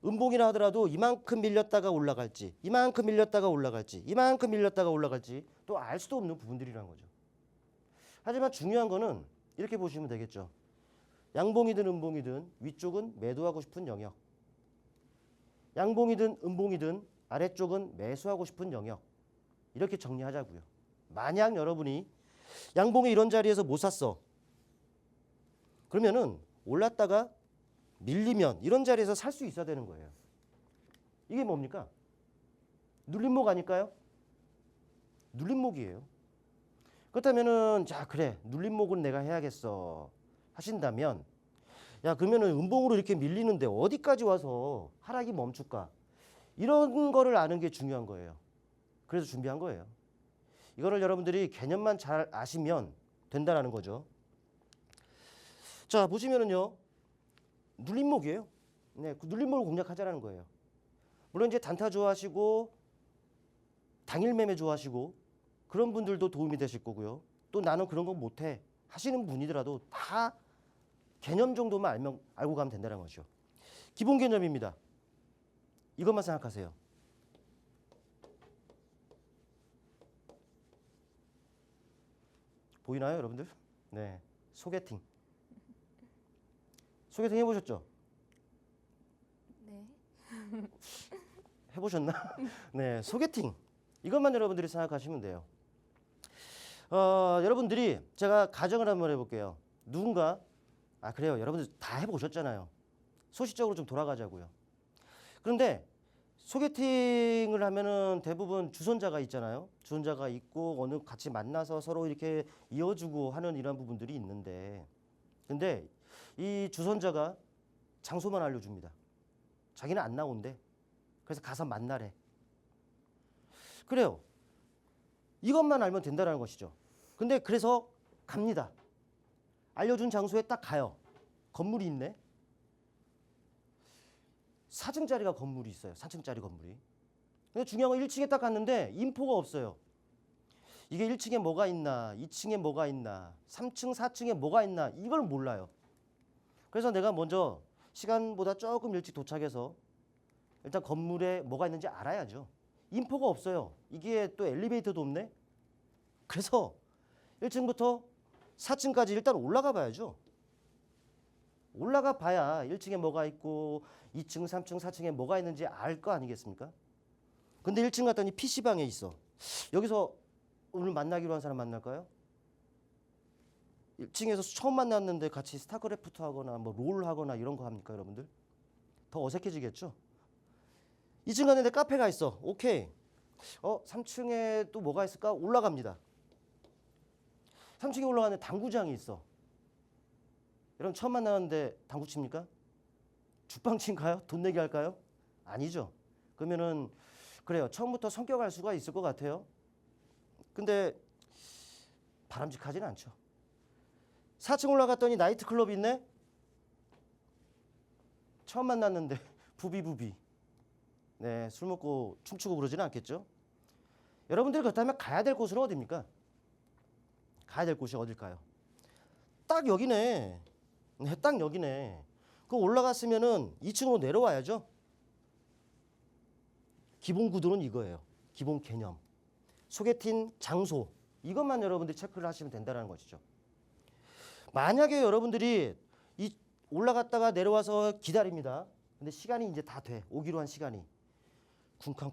S2: 음봉이라 하더라도 이만큼 밀렸다가 올라갈지, 이만큼 밀렸다가 올라갈지, 이만큼 밀렸다가 올라갈지 또 알 수도 없는 부분들이라는 거죠. 하지만 중요한 거는 이렇게 보시면 되겠죠. 양봉이든 음봉이든 위쪽은 매도하고 싶은 영역, 양봉이든 음봉이든 아래쪽은 매수하고 싶은 영역, 이렇게 정리하자고요. 만약 여러분이 양봉의 이런 자리에서 못 샀어. 그러면은 올랐다가 밀리면 이런 자리에서 살 수 있어야 되는 거예요. 이게 뭡니까? 눌림목 아닐까요? 눌림목이에요. 그렇다면은 자 그래 눌림목은 내가 해야겠어 하신다면 야 그러면은 음봉으로 이렇게 밀리는데 어디까지 와서 하락이 멈출까? 이런 거를 아는 게 중요한 거예요. 그래서 준비한 거예요. 이거를 여러분들이 개념만 잘 아시면 된다라는 거죠. 자 보시면은요. 눌림목이에요. 네, 그 눌림목을 공략하자라는 거예요. 물론 이제 단타 좋아하시고 당일 매매 좋아하시고 그런 분들도 도움이 되실 거고요. 또 나는 그런 거 못해 하시는 분이더라도 다 개념 정도만 알고 가면 된다는 거죠. 기본 개념입니다. 이것만 생각하세요. 보이나요, 여러분들? 네, 소개팅. 소개팅 해보셨죠?
S1: 네.
S2: 해보셨나? 네, 소개팅. 이것만 여러분들이 생각하시면 돼요. 여러분들이 제가 가정을 한번 해볼게요. 누군가 그래요. 여러분들 다 해보셨잖아요. 소시적으로 좀 돌아가자고요. 그런데 소개팅을 하면은 대부분 주선자가 있잖아요. 주선자가 있고 어느 같이 만나서 서로 이렇게 이어주고 하는 이런 부분들이 있는데 근데 이 주선자가 장소만 알려줍니다. 자기는 안 나온대. 그래서 가서 만나래. 그래요. 이것만 알면 된다는 것이죠. 근데 그래서 갑니다. 알려준 장소에 딱 가요. 건물이 있네. 4층짜리가 건물이 있어요. 4층짜리 건물이. 근데 중요한 건 1층에 딱 갔는데 인포가 없어요. 이게 1층에 뭐가 있나, 2층에 뭐가 있나, 3층, 4층에 뭐가 있나 이걸 몰라요. 그래서 내가 먼저 시간보다 조금 일찍 도착해서 일단 건물에 뭐가 있는지 알아야죠. 인포가 없어요. 이게 또 엘리베이터도 없네. 그래서 1층부터 4층까지 일단 올라가 봐야죠. 올라가 봐야 1층에 뭐가 있고 2층, 3층, 4층에 뭐가 있는지 알 거 아니겠습니까? 근데 1층 갔더니 PC방에 있어. 여기서 오늘 만나기로 한 사람 만날까요? 1층에서 처음 만났는데 같이 스타크래프트 하거나 뭐 롤 하거나 이런 거 합니까, 여러분들? 더 어색해지겠죠? 2층 갔는데 카페가 있어. 오케이. 3층에 또 뭐가 있을까? 올라갑니다. 3층에 올라가는데 당구장이 있어. 여러분 처음 만나는데 당구 칩니까? 죽방 친가요? 돈 내기 할까요? 아니죠. 그러면은 그래요. 처음부터 성격 알 수가 있을 것 같아요. 근데 바람직하지는 않죠. 4층 올라갔더니 나이트클럽이 있네. 처음 만났는데 부비부비. 네, 술 먹고 춤추고 그러지는 않겠죠. 여러분들이 그렇다면 가야 될 곳은 어디입니까? 가야 될 곳이 어딜까요? 딱 여기네. 네, 딱 여기네. 그 올라갔으면은 2층으로 내려와야죠. 기본 구도는 이거예요. 기본 개념. 소개팅 장소. 이것만 여러분들이 체크를 하시면 된다는 것이죠. 만약에 여러분들이 올라갔다가 내려와서 기다립니다. 근데 시간이 이제 다 돼. 오기로 한 시간이. 쿵쾅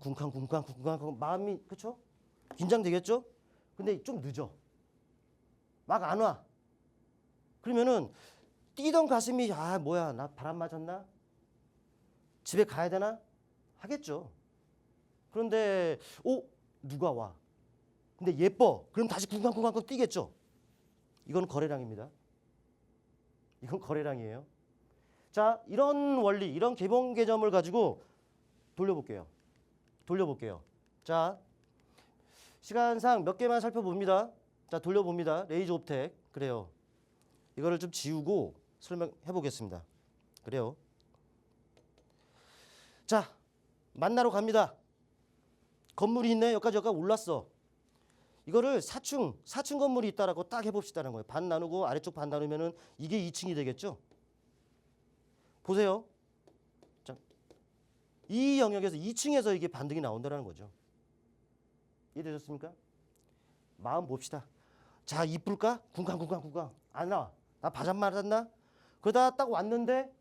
S2: 마음이 그렇죠? 긴장되겠죠? 근데 좀 늦어. 막 안 와. 그러면은 뛰던 가슴이 아 뭐야 나 바람 맞았나? 집에 가야 되나? 하겠죠. 그런데 누가 와? 근데 예뻐. 그럼 다시 쿵쾅 뛰겠죠. 이건 거래량입니다. 이건 거래량이에요. 자, 이런 원리, 이런 개봉 개념을 가지고 돌려볼게요. 자, 시간상 몇 개만 살펴봅니다. 자, 돌려봅니다. 레이저 옵텍. 그래요. 이거를 좀 지우고 설명해 보겠습니다. 그래요. 자, 만나러 갑니다. 건물이 있네. 여기까지 올랐어. 이거를 4층 건물이 있다라고 딱 해봅시다는 거예요. 반 나누고 아래쪽 반 나누면은 이게 2층이 되겠죠. 보세요. 자, 이 영역에서 2층에서 이게 반등이 나온다는 거죠. 이해되셨습니까? 마음 봅시다. 자, 이쁠까? 쿵쾅 안 나와. 나 바람 맞았나? 그러다 딱 왔는데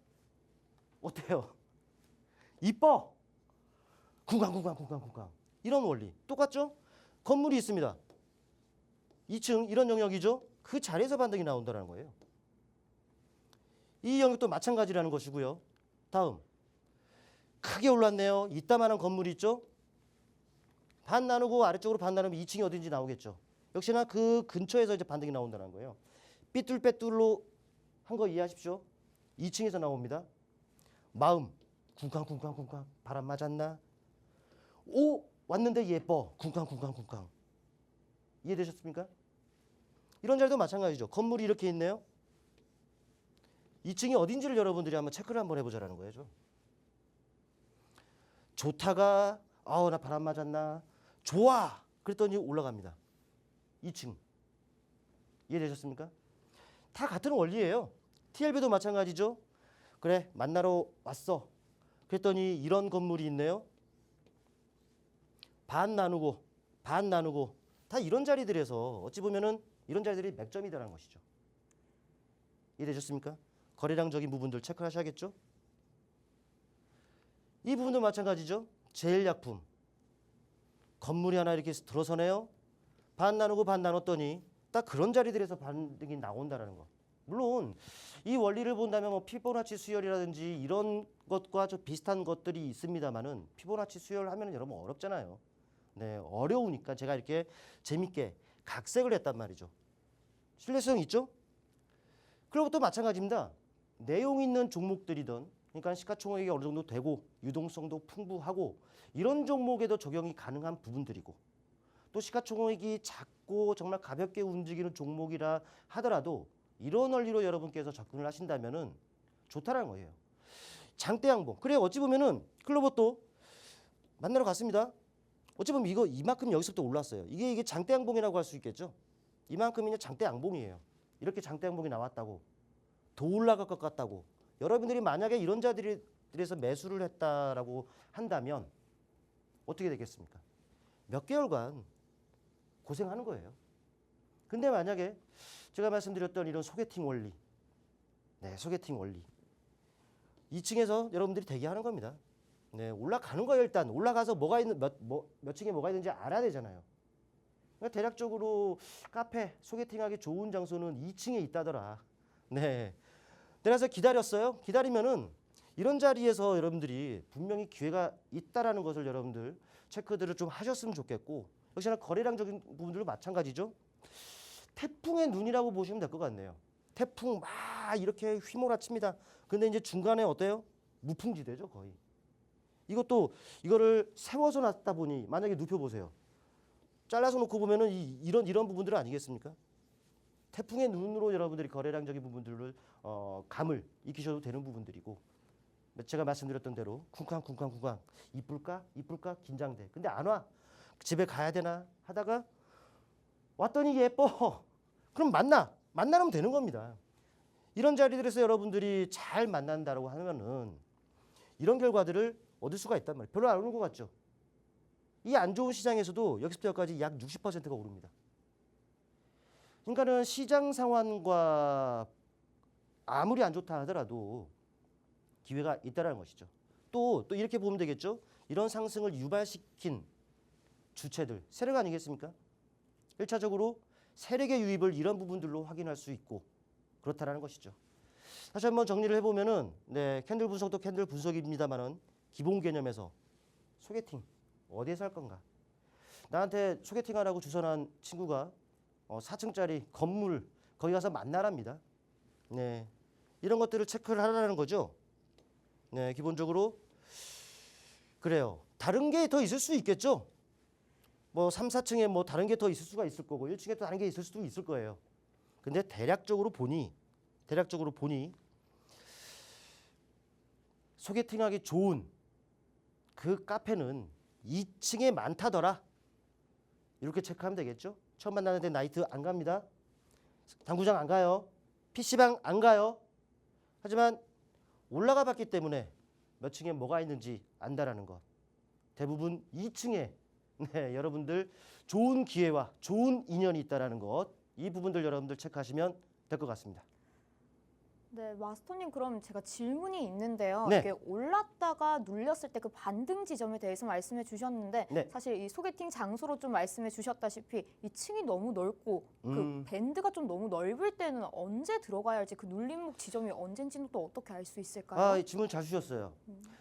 S2: 어때요? 이뻐. 쿵쾅 이런 원리 똑같죠? 건물이 있습니다. 2층 이런 영역이죠. 그 자리에서 반등이 나온다는 거예요. 이 영역도 마찬가지라는 것이고요. 다음 크게 올랐네요. 이따만한 건물이 있죠. 반 나누고 아래쪽으로 반 나누면 2층이 어딘지 나오겠죠. 역시나 그 근처에서 이제 반등이 나온다는 거예요. 삐뚤빼뚤로 한 거 이해하십시오. 2층에서 나옵니다. 마음 쿵쾅 바람 맞았나? 왔는데 예뻐. 쿵쾅 이해되셨습니까? 이런 자리도 마찬가지죠. 건물이 이렇게 있네요. 2층이 어딘지를 여러분들이 한번 체크를 한번 해보자라는 거예요. 좋다가 나 바람 맞았나? 좋아. 그랬더니 올라갑니다. 2층. 이해되셨습니까? 다 같은 원리예요. TLB도 마찬가지죠. 그래 만나러 왔어. 그랬더니 이런 건물이 있네요. 반 나누고 다 이런 자리들에서 어찌 보면은 이런 자리들이 맥점이다라는 것이죠. 이해되셨습니까? 거래량적인 부분들 체크하셔야겠죠. 이 부분도 마찬가지죠. 제일약품 건물이 하나 이렇게 들어서네요. 반 나누고 반 나눴더니 딱 그런 자리들에서 반등이 나온다라는 거. 물론 이 원리를 본다면 뭐 피보나치 수열이라든지 이런 것과 좀 비슷한 것들이 있습니다만은 피보나치 수열하면 여러분 어렵잖아요. 네, 어려우니까 제가 이렇게 재밌게 각색을 했단 말이죠. 신뢰성 있죠? 그리고 또 마찬가지입니다. 내용 있는 종목들이든 그러니까 시가총액이 어느 정도 되고 유동성도 풍부하고 이런 종목에도 적용이 가능한 부분들이고 또 시가총액이 작고 정말 가볍게 움직이는 종목이라 하더라도 이런 원리로 여러분께서 접근을 하신다면은 좋다라는 거예요. 장대 양봉. 그래 어찌 보면은 클로버도 만나러 갔습니다. 어찌 보면 이만큼 여기서부터 올랐어요. 이게 장대 양봉이라고 할 수 있겠죠. 이만큼이 장대 양봉이에요. 이렇게 장대 양봉이 나왔다고 더 올라갈 것 같다고 여러분들이 만약에 이런 자들에서 매수를 했다라고 한다면 어떻게 되겠습니까? 몇 개월간 고생하는 거예요. 근데 만약에 제가 말씀드렸던 이런 소개팅 원리, 네, 소개팅 원리 2층에서 여러분들이 대기하는 겁니다. 네, 올라가는 거예요. 일단 올라가서 뭐가 있는 몇 층에 뭐가 있는지 알아야 되잖아요. 그러니까 대략적으로 카페 소개팅하기 좋은 장소는 2층에 있다더라. 네, 그래서 기다렸어요. 기다리면은 이런 자리에서 여러분들이 분명히 기회가 있다라는 것을 여러분들 체크들을 좀 하셨으면 좋겠고 역시나 거래량적인 부분들도 마찬가지죠. 태풍의 눈이라고 보시면 될 것 같네요. 태풍 막 이렇게 휘몰아칩니다. 근데 이제 중간에 어때요? 무풍지대죠 거의. 이거를 세워서 놨다 보니 만약에 눕혀 보세요. 잘라서 놓고 보면은 이런 부분들 아니겠습니까? 태풍의 눈으로 여러분들이 거래량적인 부분들을 감을 익히셔도 되는 부분들이고 제가 말씀드렸던 대로 쿵쾅 이쁠까 긴장돼. 근데 안 와. 집에 가야 되나 하다가 왔더니 예뻐. 그럼 만나면 되는 겁니다. 이런 자리들에서 여러분들이 잘 만난다고 하면은 이런 결과들을 얻을 수가 있단 말이에요. 별로 안 오는 것 같죠? 이 안 좋은 시장에서도 여기서부터 여기까지 약 60%가 오릅니다. 그러니까는 시장 상황과 아무리 안 좋다 하더라도 기회가 있다는 것이죠. 또 이렇게 보면 되겠죠. 이런 상승을 유발시킨 주체들, 세력 아니겠습니까? 1차적으로 세력의 유입을 이런 부분들로 확인할 수 있고 그렇다라는 것이죠. 다시 한번 정리를 해보면은 캔들 분석도 캔들 분석입니다만은 기본 개념에서 소개팅 어디에서 할 건가? 나한테 소개팅하라고 주선한 친구가 4층짜리 건물 거기 가서 만나랍니다. 네, 이런 것들을 체크를 하라는 거죠. 네, 기본적으로 그래요. 다른 게 더 있을 수 있겠죠. 뭐 3, 4층에 뭐 다른 게 더 있을 수가 있을 거고 1층에 또 다른 게 있을 수도 있을 거예요. 근데 대략적으로 보니 소개팅하기 좋은 그 카페는 2층에 많다더라. 이렇게 체크하면 되겠죠. 처음 만나는데 나이트 안 갑니다. 당구장 안 가요. PC방 안 가요. 하지만 올라가 봤기 때문에 몇 층에 뭐가 있는지 안다라는 것. 대부분 2층에 여러분들 좋은 기회와 좋은 인연이 있다라는 것. 이 부분들 여러분들 체크하시면 될 것 같습니다.
S1: 네, 마스터님 그럼 제가 질문이 있는데요.
S2: 네.
S1: 이게 올랐다가 눌렸을 때 그 반등 지점에 대해서 말씀해 주셨는데
S2: 네.
S1: 사실 이 소개팅 장소로 좀 말씀해 주셨다시피 이 층이 너무 넓고 그 밴드가 좀 너무 넓을 때는 언제 들어가야 할지 그 눌림목 지점이 언젠지는 또 어떻게 알 수 있을까요?
S2: 이 질문 잘 주셨어요.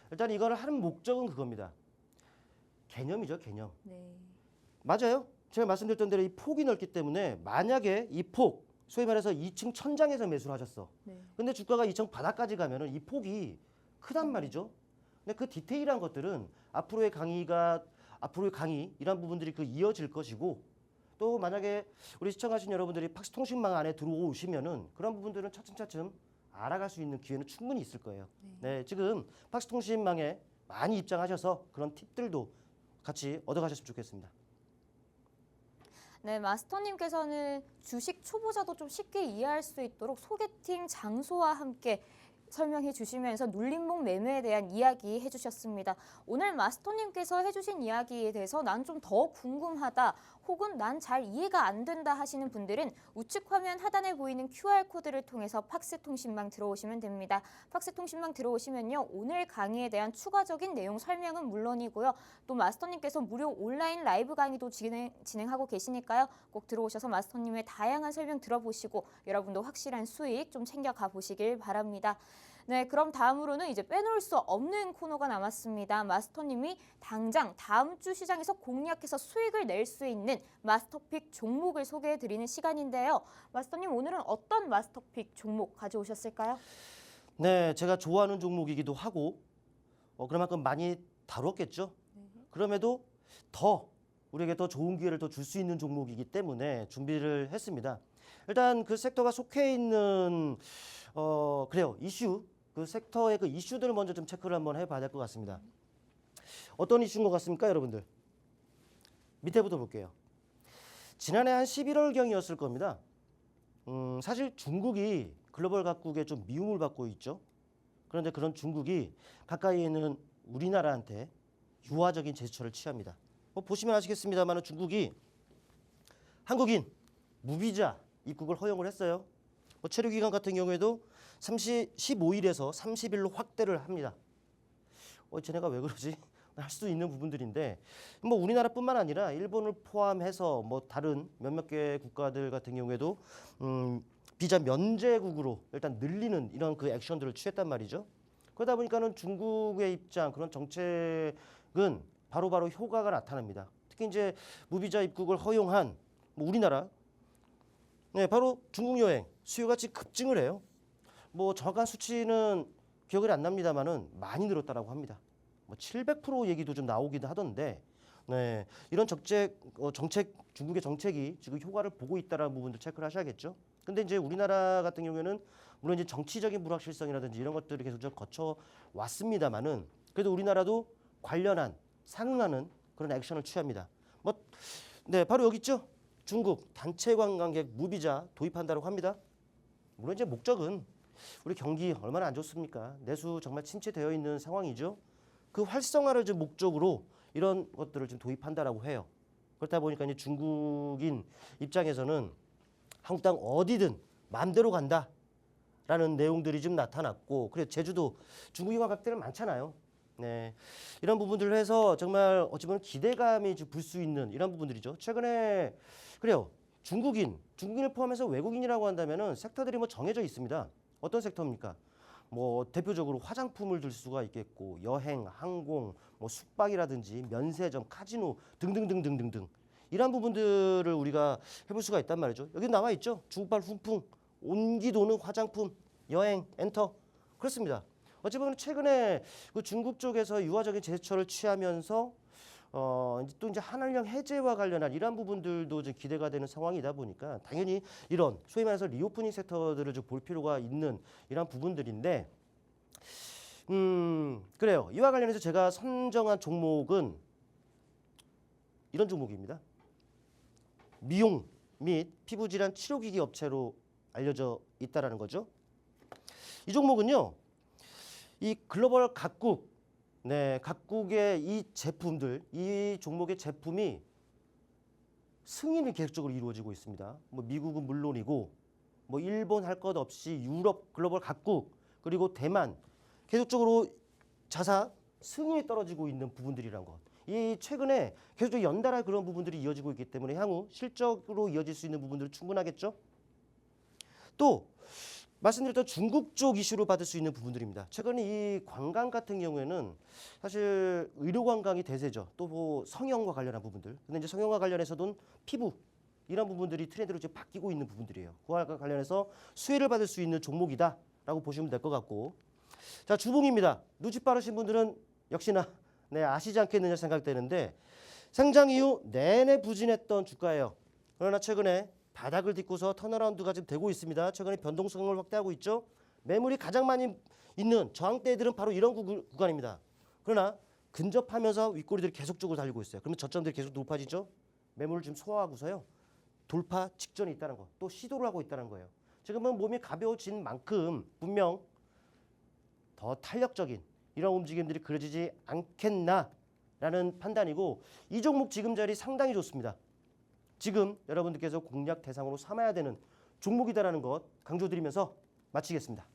S2: 일단 이거를 하는 목적은 그겁니다. 개념이죠, 개념.
S1: 네.
S2: 맞아요. 제가 말씀드렸던 대로 이 폭이 넓기 때문에 만약에 이 폭, 소위 말해서 2층 천장에서 매수를 하셨어.
S1: 네.
S2: 근데 주가가 2층 바닥까지 가면은 이 폭이 크단 말이죠. 근데 그 디테일한 것들은 앞으로의 강의 이런 부분들이 그 이어질 것이고 또 만약에 우리 시청하신 여러분들이 팍스통신망 안에 들어오시면은 그런 부분들은 차츰차츰 알아갈 수 있는 기회는 충분히 있을 거예요. 네, 지금 팍스통신망에 많이 입장하셔서 그런 팁들도 같이 얻어가셨으면 좋겠습니다.
S1: 네, 마스터님께서는 주식 초보자도 좀 쉽게 이해할 수 있도록 소개팅 장소와 함께 설명해 주시면서 눌림목 매매에 대한 이야기 해주셨습니다. 오늘 마스터님께서 해주신 이야기에 대해서 난 좀 더 궁금하다 혹은 난 잘 이해가 안 된다 하시는 분들은 우측 화면 하단에 보이는 QR코드를 통해서 팍스통신망 들어오시면 됩니다. 팍스통신망 들어오시면요. 오늘 강의에 대한 추가적인 내용 설명은 물론이고요. 또 마스터님께서 무료 온라인 라이브 강의도 진행하고 계시니까요. 꼭 들어오셔서 마스터님의 다양한 설명 들어보시고 여러분도 확실한 수익 좀 챙겨가 보시길 바랍니다. 네, 그럼 다음으로는 이제 빼놓을 수 없는 코너가 남았습니다. 마스터님이 당장 다음 주 시장에서 공략해서 수익을 낼 수 있는 마스터픽 종목을 소개해드리는 시간인데요. 마스터님 오늘은 어떤 마스터픽 종목 가져오셨을까요?
S2: 네, 제가 좋아하는 종목이기도 하고 그만큼 많이 다뤘겠죠. 그럼에도 더 우리에게 더 좋은 기회를 더 줄 수 있는 종목이기 때문에 준비를 했습니다. 일단 그 섹터가 속해 있는 그래요 이슈 그 섹터의 그 이슈들을 먼저 좀 체크를 한번 해봐야 될 것 같습니다. 어떤 이슈인 것 같습니까, 여러분들? 밑에부터 볼게요. 지난해 한 11월경이었을 겁니다. 사실 중국이 글로벌 각국에 좀 미움을 받고 있죠. 그런데 그런 중국이 가까이 있는 우리나라한테 유화적인 제스처를 취합니다. 보시면 아시겠습니다만 중국이 한국인 무비자 입국을 허용을 했어요. 체류 기간 같은 경우에도 15일에서 30일로 확대를 합니다. 쟤네가 왜 그러지? 할 수도 있는 부분들인데 우리나라뿐만 아니라 일본을 포함해서 다른 몇몇 개 국가들 같은 경우에도 비자 면제국으로 일단 늘리는 이런 그 액션들을 취했단 말이죠. 그러다 보니까는 중국의 입장 그런 정책은 바로바로 효과가 나타납니다. 특히 이제 무비자 입국을 허용한 우리나라 바로 중국 여행 수요가 지금 급증을 해요. 정확한 수치는 기억이 안 납니다만은 많이 늘었다라고 합니다. 700% 얘기도 좀 나오기도 하던데, 이런 정책 중국의 정책이 지금 효과를 보고 있다라는 부분도 체크를 하셔야겠죠. 근데 이제 우리나라 같은 경우에는 물론 이제 정치적인 불확실성이라든지 이런 것들을 계속 좀 거쳐 왔습니다만은 그래도 우리나라도 관련한 상응하는 그런 액션을 취합니다. 바로 여기 있죠. 중국 단체 관광객 무비자 도입한다고 합니다. 물론 이제 목적은 우리 경기 얼마나 안 좋습니까? 내수 정말 침체되어 있는 상황이죠. 그 활성화를 좀 목적으로 이런 것들을 좀 도입한다라고 해요. 그렇다 보니까 이제 중국인 입장에서는 한국 땅 어디든 마음대로 간다. 라는 내용들이 좀 나타났고, 그래 제주도 중국인 관광객들 많잖아요. 네, 이런 부분들을 해서 정말 어찌 보면 기대감이 불 수 있는 이런 부분들이죠. 최근에 그래요. 중국인을 포함해서 외국인이라고 한다면은 섹터들이 뭐 정해져 있습니다. 어떤 섹터입니까? 뭐 대표적으로 화장품을 들 수가 있겠고, 여행, 항공, 뭐 숙박이라든지 면세점, 카지노 등등등등등등 이런 부분들을 우리가 해볼 수가 있단 말이죠. 여기 나와 있죠. 중국발 훈풍, 온기 도는 화장품, 여행, 엔터. 그렇습니다. 어찌 보면 최근에 그 중국 쪽에서 유화적인 제스처를 취하면서 또 이제 한한령 해제와 관련한 이러한 부분들도 좀 기대가 되는 상황이다 보니까 당연히 이런 소위 말해서 리오프닝 섹터들을 좀 볼 필요가 있는 이런 부분들인데, 그래요. 이와 관련해서 제가 선정한 종목은 이런 종목입니다. 미용 및 피부질환 치료기기 업체로 알려져 있다라는 거죠. 이 종목은요, 이 글로벌 각국, 네, 각국의 이 제품들, 이 종목의 제품이 승인이 계속적으로 이루어지고 있습니다. 뭐 미국은 물론이고, 뭐 일본 할 것 없이 유럽 글로벌 각국, 그리고 대만 계속적으로 자사 승인이 떨어지고 있는 부분들이란 것. 이 최근에 계속 연달아 그런 부분들이 이어지고 있기 때문에 향후 실적으로 이어질 수 있는 부분들은 충분하겠죠. 또 말씀드렸던 중국 쪽 이슈로 받을 수 있는 부분들입니다. 최근에 이 관광 같은 경우에는 사실 의료 관광이 대세죠. 또 뭐 성형과 관련한 부분들. 근데 이제 성형과 관련해서도 피부 이런 부분들이 트렌드로 이제 바뀌고 있는 부분들이에요. 그와 관련해서 수혜를 받을 수 있는 종목이다라고 보시면 될 것 같고. 자, 주봉입니다. 눈치 빠르신 분들은 역시나 네, 아시지 않겠느냐 생각되는데 상장 이후 내내 부진했던 주가예요. 그러나 최근에 바닥을 딛고서 턴어라운드가 지금 되고 있습니다. 최근에 변동성을 확대하고 있죠. 매물이 가장 많이 있는 저항대들은 바로 이런 구간입니다. 그러나 근접하면서 윗꼬리들이 계속적으로 달리고 있어요. 그러면 저점들이 계속 높아지죠. 매물을 지금 소화하고서요. 돌파 직전에 있다는 거, 또 시도를 하고 있다는 거예요. 지금은 몸이 가벼워진 만큼 분명 더 탄력적인 이런 움직임들이 그려지지 않겠나라는 판단이고, 이 종목 지금 자리 상당히 좋습니다. 지금 여러분들께서 공략 대상으로 삼아야 되는 종목이다라는 것 강조드리면서 마치겠습니다.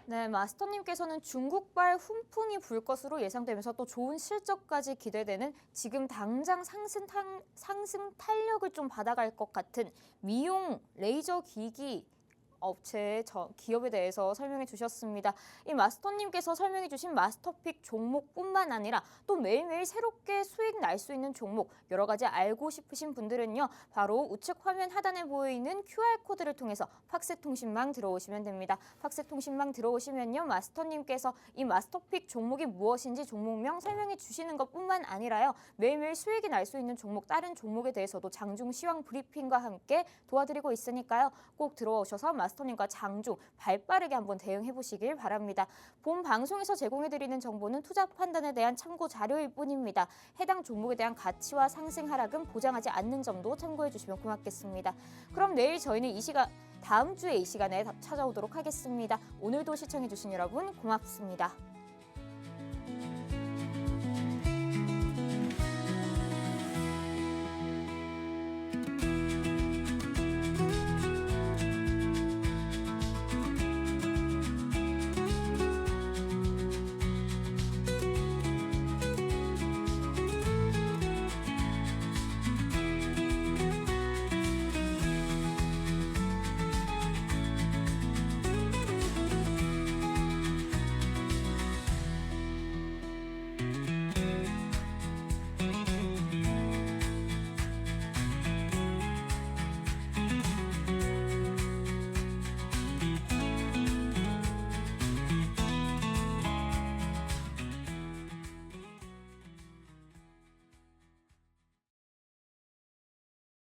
S1: 네, 마스터님께서는 중국발 훈풍이 불 것으로 예상되면서 또 좋은 실적까지 기대되는 지금 당장 상승 탄력을 좀 받아갈 것 같은 미용 레이저 기기 업체의 기업에 대해서 설명해 주셨습니다. 이 마스터님께서 설명해 주신 마스터픽 종목뿐만 아니라 또 매일매일 새롭게 수익 날 수 있는 종목 여러 가지 알고 싶으신 분들은요. 바로 우측 화면 하단에 보이는 QR코드를 통해서 팍스통신망 들어오시면 됩니다. 팍스통신망 들어오시면요. 마스터님께서 이 마스터픽 종목이 무엇인지 종목명 설명해 주시는 것뿐만 아니라요. 매일매일 수익이 날 수 있는 종목 다른 종목에 대해서도 장중 시황 브리핑과 함께 도와드리고 있으니까요. 꼭 들어오셔서 마스터님과 장중 발빠르게 한번 대응해 보시길 바랍니다. 본 방송에서 제공해드리는 정보는 투자 판단에 대한 참고 자료일 뿐입니다. 해당 종목에 대한 가치와 상승 하락은 보장하지 않는 점도 참고해 주시면 고맙겠습니다. 그럼 내일 저희는 다음 주에 이 시간에 찾아오도록 하겠습니다. 오늘도 시청해 주신 여러분 고맙습니다.